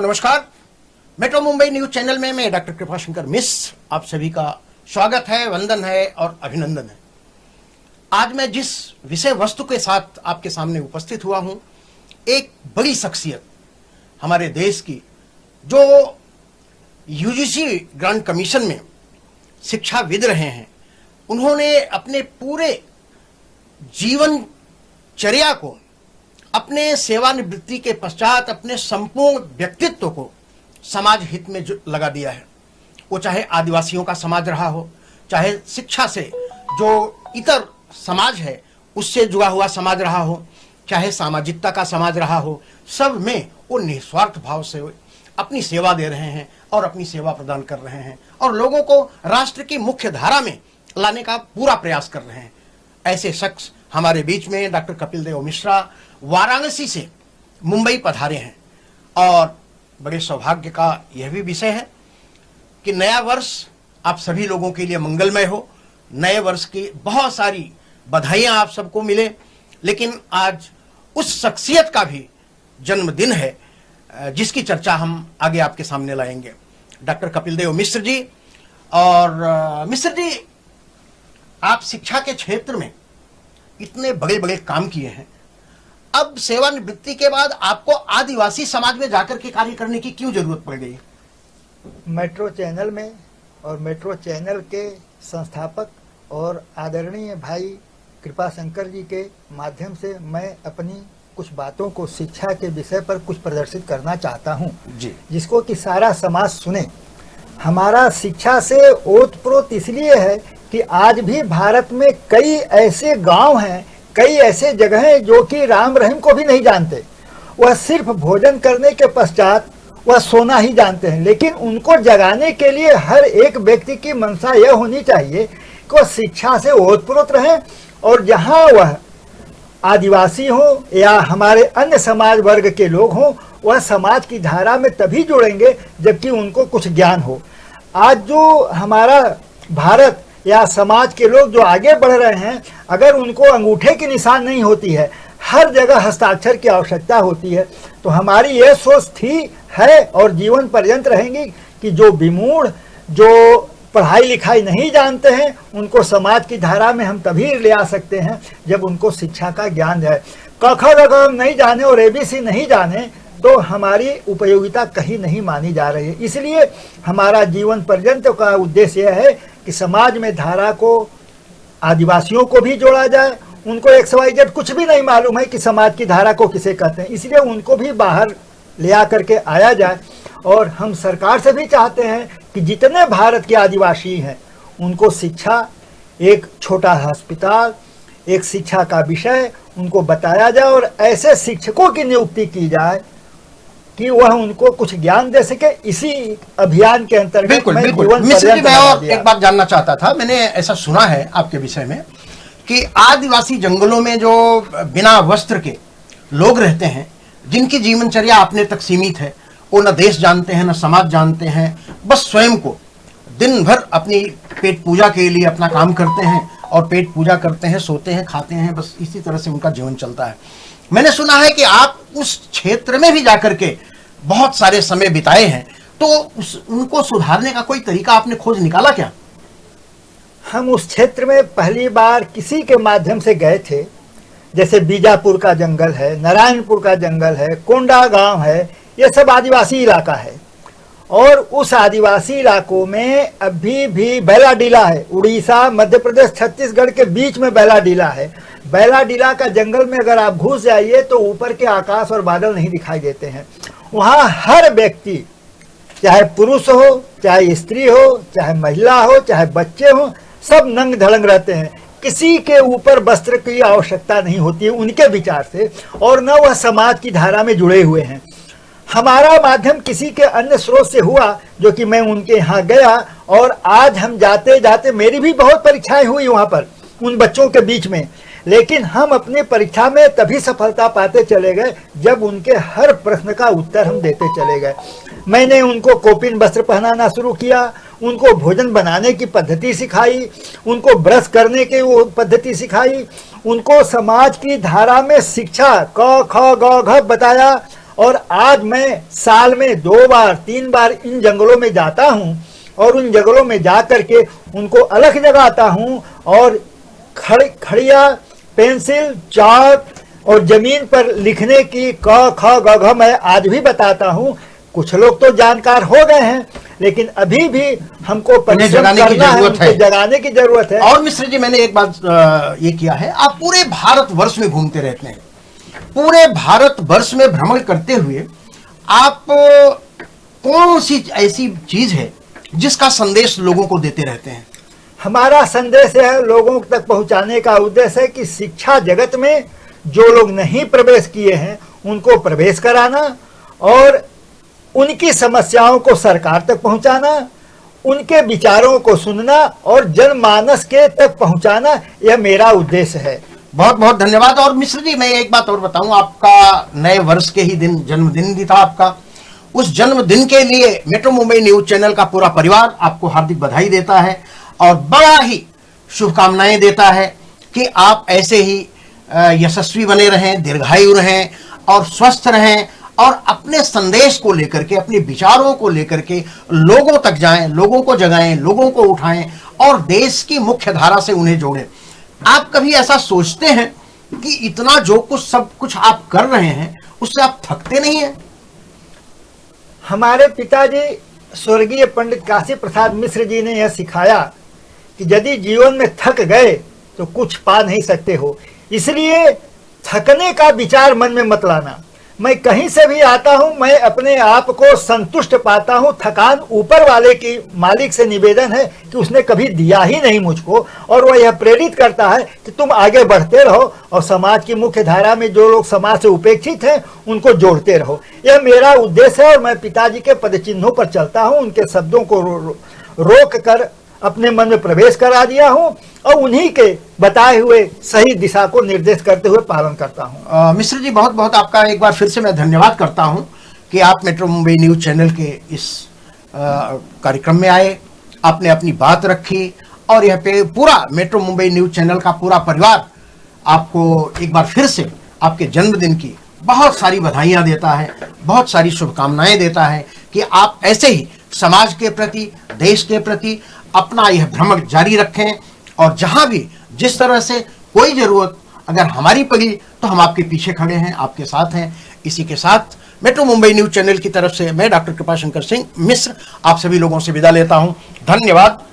नमस्कार। Metro Mumbai news channel में मैं डॉक्टर कृपाशंकर मिश्र आप सभी का स्वागत है, वंदन है और अभिनंदन है। आज मैं जिस विषय वस्तु के साथ आपके सामने उपस्थित हुआ हूं, एक बड़ी शख्सियत हमारे देश की जो यूजीसी ग्रांट कमीशन में शिक्षाविद रहे हैं, उन्होंने अपने पूरे जीवनचर्या को अपने सेवानिवृत्ति के पश्चात अपने संपूर्ण व्यक्तित्व को समाज हित में लगा दिया है। वो चाहे आदिवासियों का समाज रहा हो, चाहे शिक्षा से जो इतर समाज है उससे जुड़ा हुआ समाज रहा हो, चाहे सामाजिकता का समाज रहा हो, सब में वो निस्वार्थ भाव से अपनी सेवा दे रहे हैं और अपनी सेवा प्रदान कर रहे हैं और लोगों को राष्ट्र की मुख्य धारा में लाने का पूरा प्रयास कर रहे हैं। ऐसे शख्स हमारे बीच में डॉक्टर कपिल देव मिश्रा वाराणसी से मुंबई पधारे हैं और बड़े सौभाग्य का यह भी विषय है कि नया वर्ष आप सभी लोगों के लिए मंगलमय हो। नए वर्ष की बहुत सारी बधाइयां आप सबको मिले, लेकिन आज उस शख्सियत का भी जन्मदिन है जिसकी चर्चा हम आगे आपके सामने लाएंगे। डॉक्टर कपिल देव मिश्र जी। और मिश्र जी, आप शिक्षा के क्षेत्र में इतने बड़े बड़े काम किए हैं, अब सेवानिवृत्ति के बाद आपको आदिवासी समाज में जाकर के कार्य करने की क्यों जरूरत पड़ गई? मेट्रो चैनल में और मेट्रो चैनल के संस्थापक और आदरणीय भाई कृपाशंकर जी के माध्यम से मैं अपनी कुछ बातों को शिक्षा के विषय पर कुछ प्रदर्शित करना चाहता हूं जी, जिसको कि सारा समाज सुने। हमारा शिक्षा से ओतप्रोत इसलिए है कि आज भी भारत में कई ऐसे गांव हैं, कई ऐसे जगह हैं जो कि राम रहीम को भी नहीं जानते। वह सिर्फ भोजन करने के पश्चात वह सोना ही जानते हैं, लेकिन उनको जगाने के लिए हर एक व्यक्ति की मंशा यह होनी चाहिए कि वह शिक्षा से ओतप्रोत रहें और जहां वह आदिवासी हो या हमारे अन्य समाज वर्ग के लोग हों, वह समाज की धारा में तभी जुड़ेंगे जबकि उनको कुछ ज्ञान हो। आज जो हमारा भारत या समाज के लोग जो आगे बढ़ रहे हैं, अगर उनको अंगूठे की निशान नहीं होती है, हर जगह हस्ताक्षर की आवश्यकता होती है, तो हमारी यह सोच थी, है और जीवन पर्यंत रहेंगी कि जो विमूढ़, जो पढ़ाई लिखाई नहीं जानते हैं, उनको समाज की धारा में हम तभी ले आ सकते हैं जब उनको शिक्षा का ज्ञान है। क ख ग घ नहीं जाने और ABC नहीं जाने तो हमारी उपयोगिता कहीं नहीं मानी जा रही है। इसलिए हमारा जीवन पर्यंत का उद्देश्य यह है कि समाज में धारा को आदिवासियों को भी जोड़ा जाए। उनको XYZ कुछ भी नहीं मालूम है कि समाज की धारा को किसे कहते हैं, इसलिए उनको भी बाहर ले आकर के आया जाए। और हम सरकार से भी चाहते हैं कि जितने भारत के आदिवासी हैं उनको शिक्षा, एक छोटा अस्पताल, एक शिक्षा का विषय उनको बताया जाए और ऐसे शिक्षकों की नियुक्ति की जाए कि वह उनको कुछ ज्ञान दे सके। इसी अभियान के अंतर्गत बिल्कुल मिश्र जी, मैं और एक बात जानना चाहता था। मैंने ऐसा सुना है आपके विषय में कि आदिवासी जंगलों में जो बिना वस्त्र के लोग रहते हैं, जिनकी जीवनचर्या अपने तक सीमित है, वो न देश जानते हैं न समाज जानते हैं, बस स्वयं को दिन भर अपनी पेट पूजा के लिए अपना काम करते हैं और पेट पूजा करते हैं, सोते हैं, खाते हैं, बस इसी तरह से उनका जीवन चलता है। मैंने सुना है कि आप उस क्षेत्र में भी जाकर के बहुत सारे समय बिताए हैं, तो उनको सुधारने का कोई तरीका आपने खोज निकाला क्या? हम उस क्षेत्र में पहली बार किसी के माध्यम से गए थे, जैसे बीजापुर का जंगल है, नारायणपुर का जंगल है, कोंडा गांव है, ये सब आदिवासी इलाका है। और उस आदिवासी इलाकों में अभी भी बैलाडीला है। उड़ीसा, मध्य प्रदेश, छत्तीसगढ़ के बीच में बैलाडीला है। बैलाडीला का जंगल में अगर आप घुस जाइए तो ऊपर के आकाश और बादल नहीं दिखाई देते हैं। वहाँ हर व्यक्ति, चाहे पुरुष हो, चाहे स्त्री हो, चाहे महिला हो, चाहे बच्चे हो, सब नंग धड़ंग रहते हैं। किसी के ऊपर वस्त्र की आवश्यकता नहीं होती है उनके विचार से, और न वह समाज की धारा में जुड़े हुए हैं। हमारा माध्यम किसी के अन्य स्रोत से हुआ जो कि मैं उनके यहाँ गया, और आज हम जाते जाते मेरी भी बहुत परीक्षाएं हुई वहाँ पर उन बच्चों के बीच में, लेकिन हम अपनी परीक्षा में तभी सफलता पाते चले गए जब उनके हर प्रश्न का उत्तर हम देते चले गए। मैंने उनको कोपिन वस्त्र पहनाना शुरू किया, उनको भोजन बनाने की पद्धति सिखाई, उनको ब्रश करने की वो पद्धति सिखाई, उनको समाज की धारा में शिक्षा क ख ग घ बताया और आज मैं साल में 2 बार 3 बार इन जंगलों में जाता हूँ और उन जंगलों में जा कर के उनको अलग जगाता हूँ और खड़िया, पेंसिल, चाक और जमीन पर लिखने की क ख ग घ मैं आज भी बताता हूँ। कुछ लोग तो जानकार हो गए हैं, लेकिन अभी भी हमको परिश्रम करना है, उनको जगाने की जरूरत है। और मिश्र जी, मैंने एक बात ये किया है, आप पूरे भारतवर्ष में घूमते रहते हैं, पूरे भारतवर्ष में भ्रमण करते हुए आप कौन सी ऐसी चीज है जिसका संदेश लोगों को देते रहते हैं? हमारा संदेश है, लोगों तक पहुंचाने का उद्देश्य है कि शिक्षा जगत में जो लोग नहीं प्रवेश किए हैं उनको प्रवेश कराना और उनकी समस्याओं को सरकार तक पहुंचाना, उनके विचारों को सुनना और जनमानस के तक पहुंचाना, यह मेरा उद्देश्य है। बहुत बहुत धन्यवाद। और मिश्र जी, मैं एक बात और बताऊं, आपका नए वर्ष के ही दिन जन्मदिन भी था आपका। उस जन्मदिन के लिए मेट्रो मुंबई न्यूज चैनल का पूरा परिवार आपको हार्दिक बधाई देता है और बड़ा ही शुभकामनाएं देता है कि आप ऐसे ही यशस्वी बने रहें, दीर्घायु रहें और स्वस्थ रहें और अपने संदेश को लेकर के, अपने विचारों को लेकर के लोगों तक जाएं, लोगों को जगाएं, लोगों को उठाएं और देश की मुख्य धारा से उन्हें जोड़ें। आप कभी ऐसा सोचते हैं कि इतना जो कुछ सब कुछ आप कर रहे हैं उससे आप थकते नहीं हैं? हमारे पिताजी स्वर्गीय पंडित काशी प्रसाद मिश्र जी ने यह सिखाया कि यदि जीवन में थक गए तो कुछ पा नहीं सकते हो, इसलिए थकने का विचार मन में मत लाना। मैं कहीं से भी आता हूं, मैं अपने आप को संतुष्ट पाता हूं। थकान ऊपर वाले की मालिक से निवेदन है कि उसने कभी दिया ही नहीं मुझको, और वह यह प्रेरित करता है कि तुम आगे बढ़ते रहो और समाज की मुख्य धारा में जो लोग समाज से उपेक्षित हैं उनको जोड़ते रहो। यह मेरा उद्देश्य है और मैं पिताजी के पदचिन्हों पर चलता हूँ, उनके शब्दों को रोक कर अपने मन में प्रवेश करा दिया हूँ और उन्हीं के बताए हुए सही दिशा को निर्देश करते हुए पालन करता हूँ। मिश्र जी, बहुत बहुत आपका एक बार फिर से मैं धन्यवाद करता हूं कि आप मेट्रो मुंबई न्यूज चैनल के इस कार्यक्रम में आए, आपने अपनी बात रखी और यह पे पूरा मेट्रो मुंबई न्यूज चैनल का पूरा परिवार आपको एक बार फिर से आपके जन्मदिन की बहुत सारी बधाइयां देता है, बहुत सारी शुभकामनाएं देता है कि आप ऐसे ही समाज के प्रति, देश के प्रति अपना यह भ्रमण जारी रखें और जहां भी जिस तरह से कोई जरूरत अगर हमारी पड़ी तो हम आपके पीछे खड़े हैं, आपके साथ हैं। इसी के साथ मेट्रो मुंबई न्यूज चैनल की तरफ से मैं डॉक्टर कृपाशंकर सिंह मिश्र आप सभी लोगों से विदा लेता हूं। धन्यवाद।